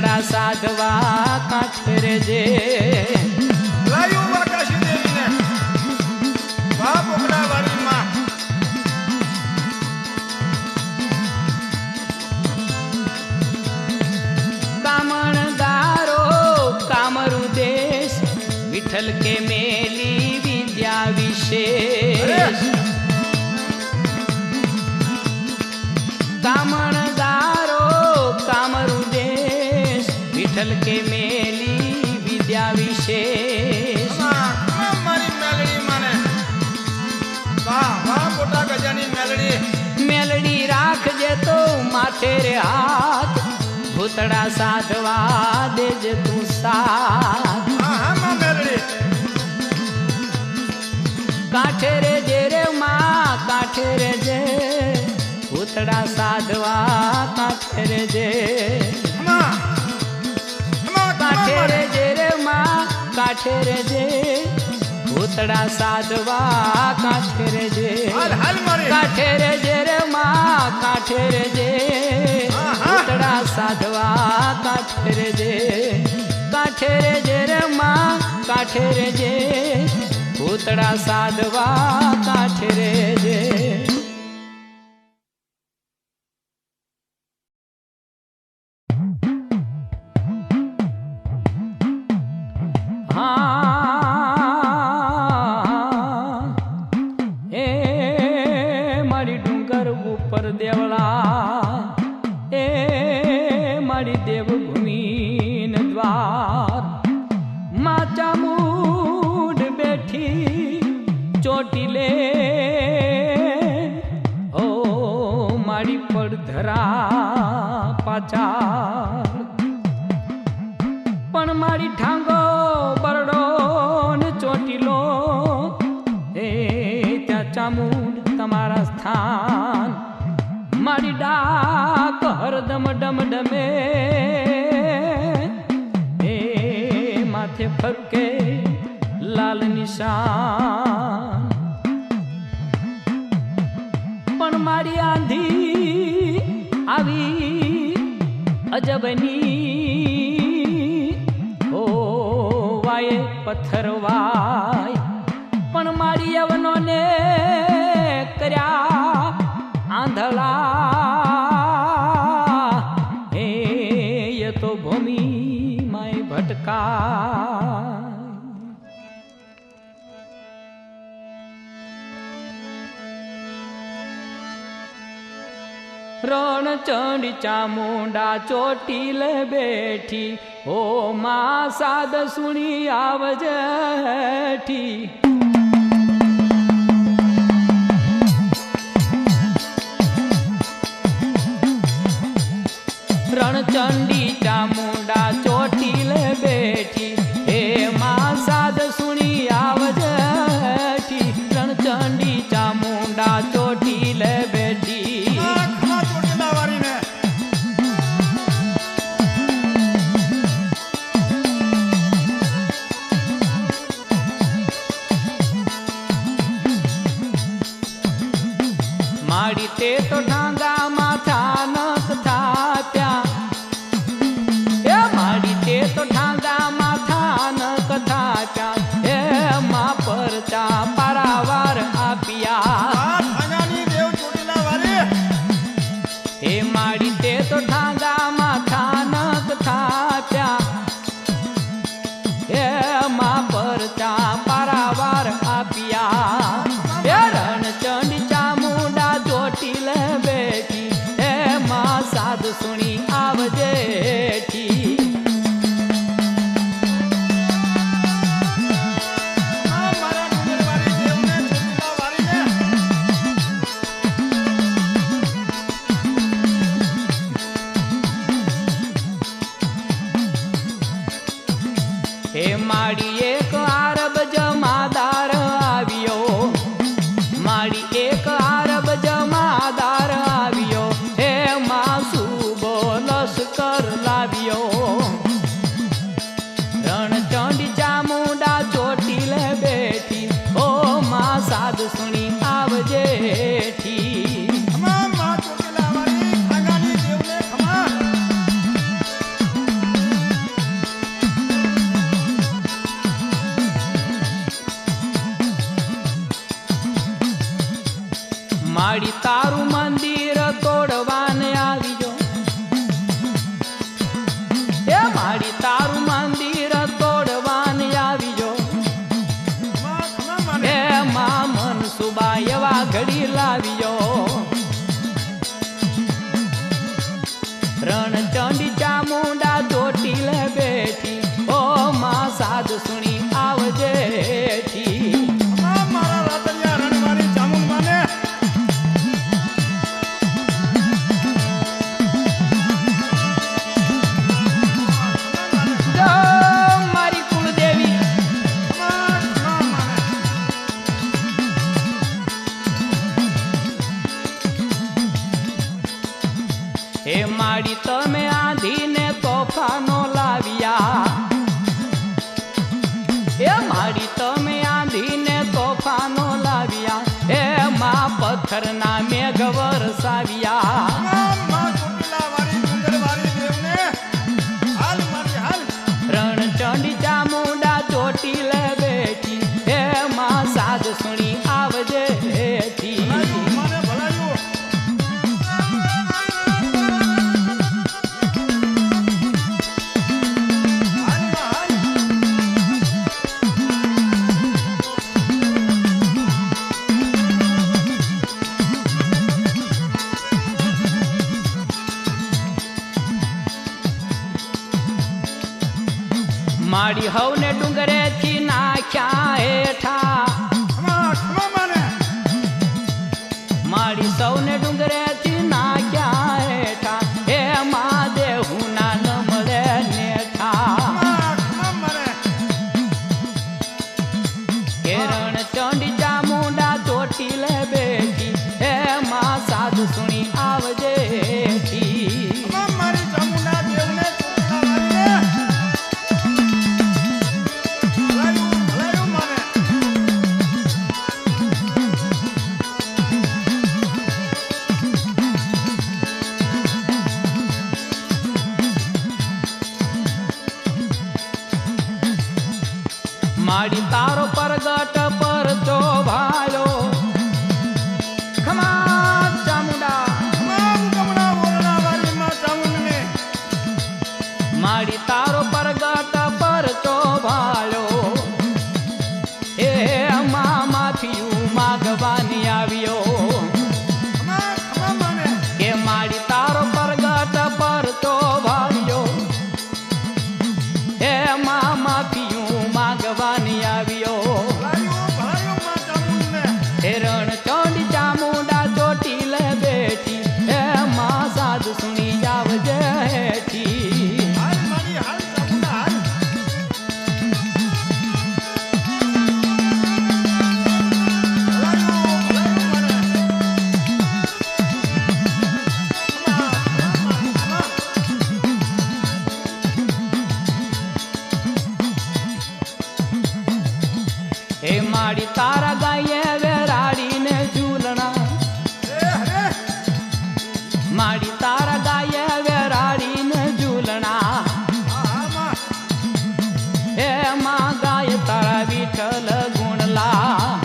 ભૂતડા સાધવા કાંઠે રેજે લાયું વાકાશી દેવીને વાહ બોકડા વાળી માં કામણદારો કામરુ દેશ વિઠ્ઠલ કે મેલી વિદ્યા વિશેષ કામણદારો કામરુ દેશ વિઠ્ઠલ કે મેલી વિદ્યા વિશેષ મારી મેલડી માને વાહ વાહ મોટા ગજાની મેલડી મેલડી રાખજે તો માથે રે હાથ ભૂતડા સાધવા દેજે તું સાથ હા માં મેલડી કાંઠે રે જે રે માં કાંઠે રે જે ભૂતડા સાધવા કાંઠે રે જે કાંઠે રે જે રે માં કાંઠે રે જે ભૂતડા સાધવા કાંઠે રે જે કાંઠે રે જે રે માં કાંઠે રે જે ભૂતડા સાધવા કાંઠે રે જે કાંઠે રે જે રે માં કાંઠે રે જે ભૂતડા સાધવા કાંઠે રે જે ઉપર દેવળા એ મારી દેવભૂમિ દ્વાર માં ચામુંડ બેઠી ચોટીલે ઓ મારી પડધરા પાછળ પણ મારી ઠાંગો બરડો ને ચોટીલો એ ત્યાં ચામુંડ તમારા સ્થાન મારી ડાક હરદમ ડમ ડમે એ માથે ફરકે લાલ નિશાન પણ મારી આંધી આવી અજબની ઓ વાય પથ્થર વાય પણ મારી યવનો ને કર્યા આંધળા એ તો ભૂમિ માય ભટકા રણચંડી ચામુંડા ચોટીલ બેઠી ઓ માં સાદ સુણી આવજેઠી રણચંડી ચામુંડા ચોટીલ બેઠી હે માં સાદ સુણી આવજેઠી રણચંડી ચામુંડા ચોટીલ બેઠી માડી તે તો ઢાંગા માથા નખ થાપ્યા એ માડી તે તો ઢાંગા માથા નખ થાપ્યા એ માં પરચા પારાવાર આપ્યા એ માડી તે તો ઢાંગા માથા નખ થાપ્યા એ માં પરચા પારાવાર આપ્યા એ રણચંડી ચામુંડા ચોટીલ બેઠી હે માં સાદ સુણી આવજેઠી હે માડી એક આરબ જમાદાર આવ્યો માડી એક આરબ જમાદાર આવ્યો હે માં સુબો લશ્કર લાવ્યો રણચંડી ચામુંડા ચોટીલ બેઠી ઓ માં સાદ સુણી આવજેઠી વરના મેઘ વરસાવ્યા માં ચોટીલા વાળી ડુંગર વાળી દેવને હાલ મારી હાલ રણચંડી ચામુંડા ચોટીલ બેઠી હે માં સાદ સુણી આવજે હેઠી ભલાયું મને ભલાયું હાલ માં હાલ માડી હવને ડુંગરેથી નાખ્યા હેઠા ખમા મને માડી સૌને ડુંગરેથી નાખ્યા હેઠા હે માં દેહુના ન મળે નેઠા ખમા મને કેરણ ચંડી ચામુંડા ચોટીલ બેઠી હે માં સાધુ સુણી આવજે હેઠી ખમા મારી ચામુંડા દેવને ચોટીલા વાળીને ભલાયું મને માડી તારો પરગટ પર ચોભાયો ખમા ચામુંડા કમળા બોલડા વાળી માં ચામુંડને માડી તારો પરગટ પર ચોભાયો હે માથિયું માગવાની આવ્યો ખમા મને કે માડી તારો પરગટ પર ચોભાયો હે માથિયું માગવાની આવ્યો ભલાયું માં ચામુંડને હેરણ ચંડી ચામુંડા ચોટીલ બેઠી હે માં સાધુ સુણી આવજે હેઠી હાલ મારી હાલ ચામુંડા હાલ હે માડી તારા ગાયે વેરાડીને ઝૂલણા માડી તારા ગાયે વેરાડીને ઝૂલણા હે માં ગાય તારા વિઠ્ઠલ ગુણલા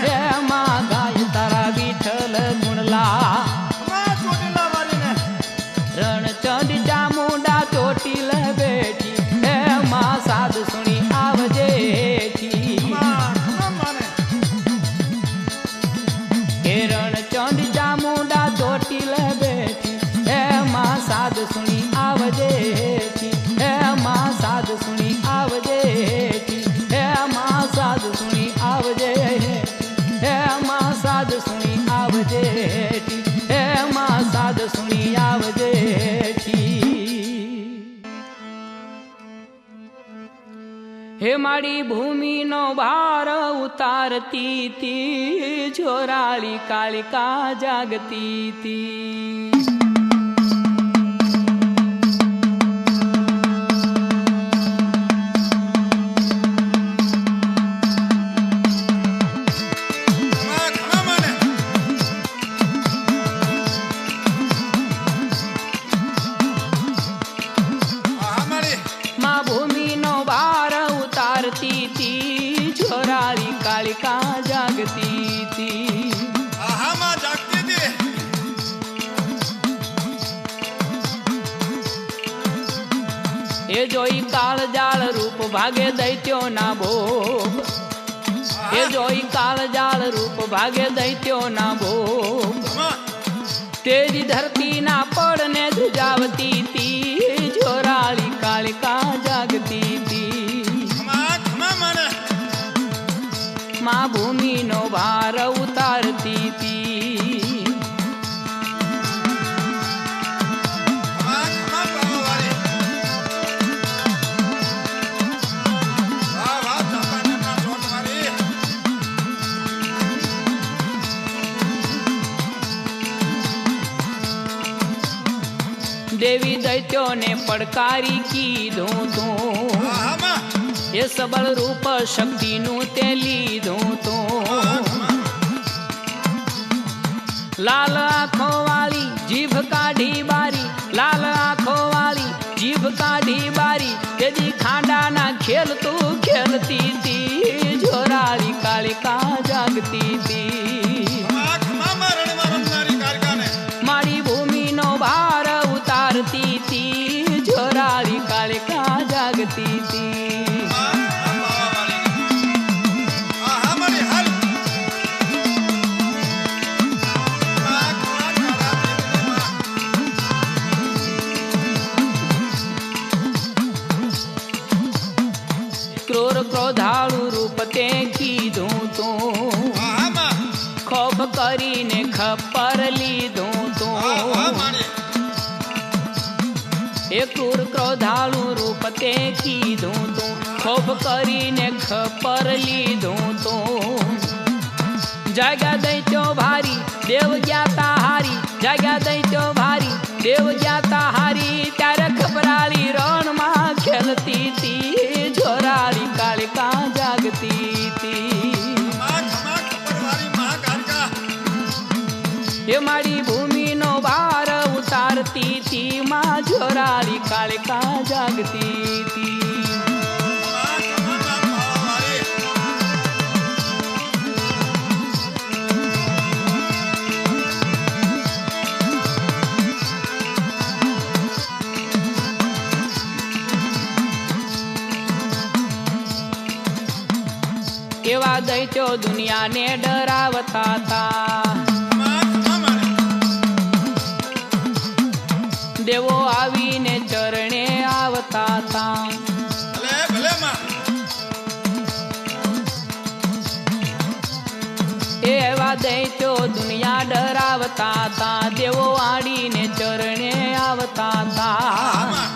હે માં ગાય તારા વિઠ્ઠલ ગુણલા રણચંડી ચામુંડા ચોટીલ બેઠી હે માં સાધુ સુણી આવજે હેઠી રણચંડી ચામુંડા ચોટીલ બેઠી હે માં સાધુ સુણી આવજે હેઠી હે માં સાધુ સુણી આવજે હેઠી હે માં સાધુ સુણી આવજે હેઠી હે માં સાધુ સુણી આવજે હેઠી હે માં સાધુ સુણી આવજે હેઠી હે માડી ભૂમિનો ભાર ઉતારતી તી જોરાળી કાલિકા જાગતી તી માં ભૂમિનો ભાર ઉતારતી તી જોરાળી કાલિકા જાગતી તી એ જોઈ કાળ જાળ રૂપ ભાગે દૈત્યો ના ભોગ એ જોઈ કાળ જાળ રૂપ ભાગે દૈત્યો ના ભોગ તેજી ધરતી ના પડને ધ્રુજાવતી તી જોરાળી કાલિકા જાગતી તી માં ભૂમિનો ભાર ઉતારતી તી દેવી દૈત્યોને પડકારી કીધું તું એ સબળ રૂપ શક્તિનું તે લીધું તું લાલ આંખો વાળી જીભ કાઢી બારી, લાલ આંખો વાળી જીભ કાઢી બારી, તેદી ખાંડાના ખેલ તું ખેલતી તી, જોરાળી કાળિકા જાગતી તી. મારી ભૂમિનો ભાર ઉતારતી તી, જોરાળી કાળિકા જાગતી તી. ક્રૂર ક્રોધાળુ રૂપ તે કીધું તું, ખોફ કરીને ખપ્પર લીધું તું. એ ક્રૂર ક્રોધાળુ રૂપ તે કીધું તું, ખોફ કરીને ખપ્પર લીધું તું. જાગ્યા દૈત્યો ભારી દેવ જ્ઞાતા હારી, જાગ્યા દૈત્યો ભારી દેવ જ્ઞાતા હારી, ત્યારે ખબરાળી રણમાં ખેલતી તી, જોરાળી કાળિકા જાગતી તી. એ મારી ભૂમિનો ભાર ઉતારતી તી, માં જોરાળી કાળિકા જાગતી તી. એવા દૈત્યો દુનિયાને ડરાવતા હતા, દેવો આવીને ચરણે આવતા હતા. એવા દૈત્યો દુનિયા ડરાવતા હતા, દેવો આડીને ચરણે આવતા હતા.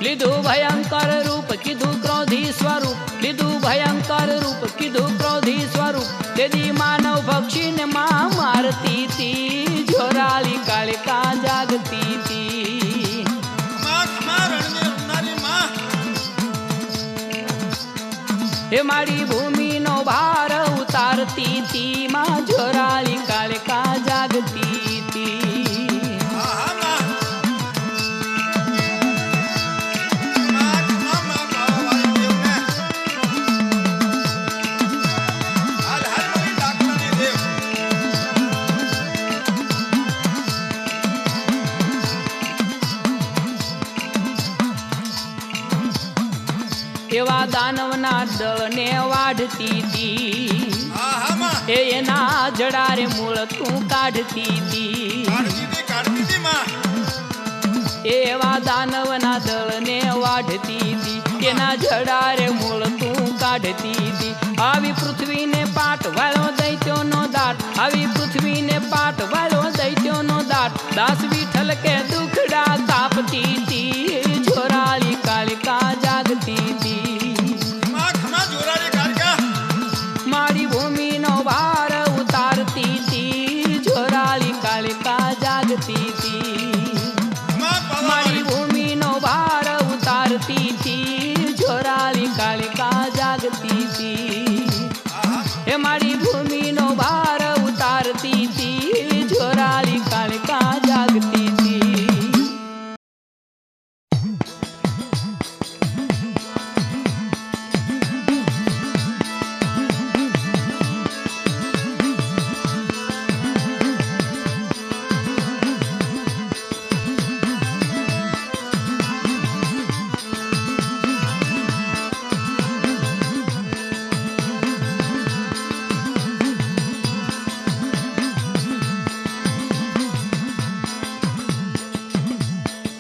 લીધું ભયંકર રૂપ કીધું ક્રોધી સ્વરૂપ, લીધું ભયંકર રૂપ કીધું ક્રોધી સ્વરૂપ, તેદી માનવ ભક્ષીને માં મારતી તી, જોરાળી કાળિકા જાગતી તી. એ મારી ભૂમિનો ભાર ઉતારતી તી, માં જોરાળી કાળિકા જાગતી તી. એવા દાનવના દળને વાઢતી તી, એના જડારે મૂળ તું કાઢતી તી. એવા દાનવના દળને વાઢતી તી, એના જડારે મૂળ તું કાઢતી તી. આવી પૃથ્વીને પાટ વાળો દૈત્યોનો દાટ, આવી પૃથ્વીને પાટ વાળો દૈત્યોનો દાટ, દાસ વિઠ્ઠલ કે દુખડા કાપતી તી, જોરાળી કાળિકા જાગતી તી. મારી ભૂમિનો ભાર ઉતારતી તી, જોરાળી કાળિકા જાગતી તી. મારી ભૂમિનો ભાર ઉતારતી તી, જોરાળી કાળિકા જાગતી તી. એ મારી ભૂમિનો ભાર ઉતારતી તી, જોરાળી કાળિકા જાગતી તી.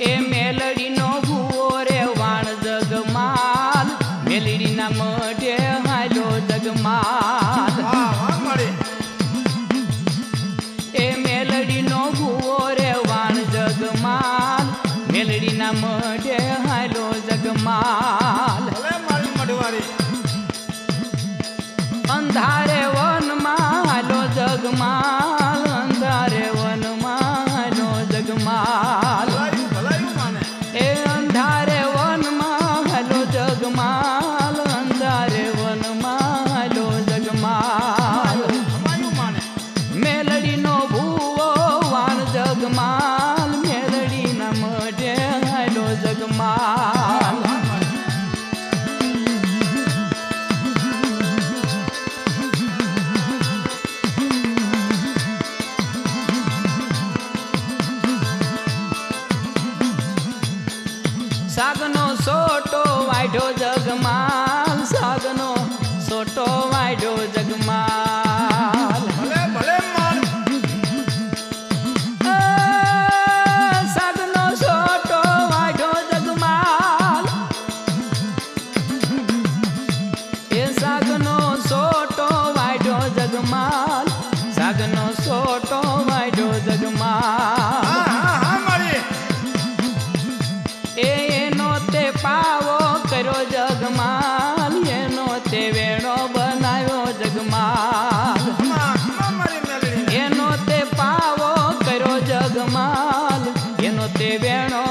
એ મેલડીનો ભૂવો રે વાણ જગમાલ, મેલડીના મઢે હાલો જગમાલ. એ મેલડીનો ભૂવો રે વાણ જગમાલ, મેલડીના મઢે હાલો જગમાલ. અંધારે વનમાં હાલો જગમાલ, અંધારે વનમાં હાલો જગમાલ. એ અંધારે વનમાં હાલો જગમાલ, અંધારે વનમાં હાલો જગમાલ. મેલડીનો ભૂ સાગનો સોટો વાઢ્યો જગમાલ સાગનો સોટો વાઢ્યો જગમાલ ભલે ભલે માલ સાગનો સોટો વાઢ્યો જગમાલ એ સાગનો સોટો વાઢ્યો જગમાલ સાગનો સોટો વાઢ્યો જગમાલ હા મારી એનો તે પાવો કર્યો જગમાલ એનો તે વેણો બનાવ્યો જગમાલ મારી મેલડી એનો તે પાવો કર્યો જગમાલ એનો તે વેણો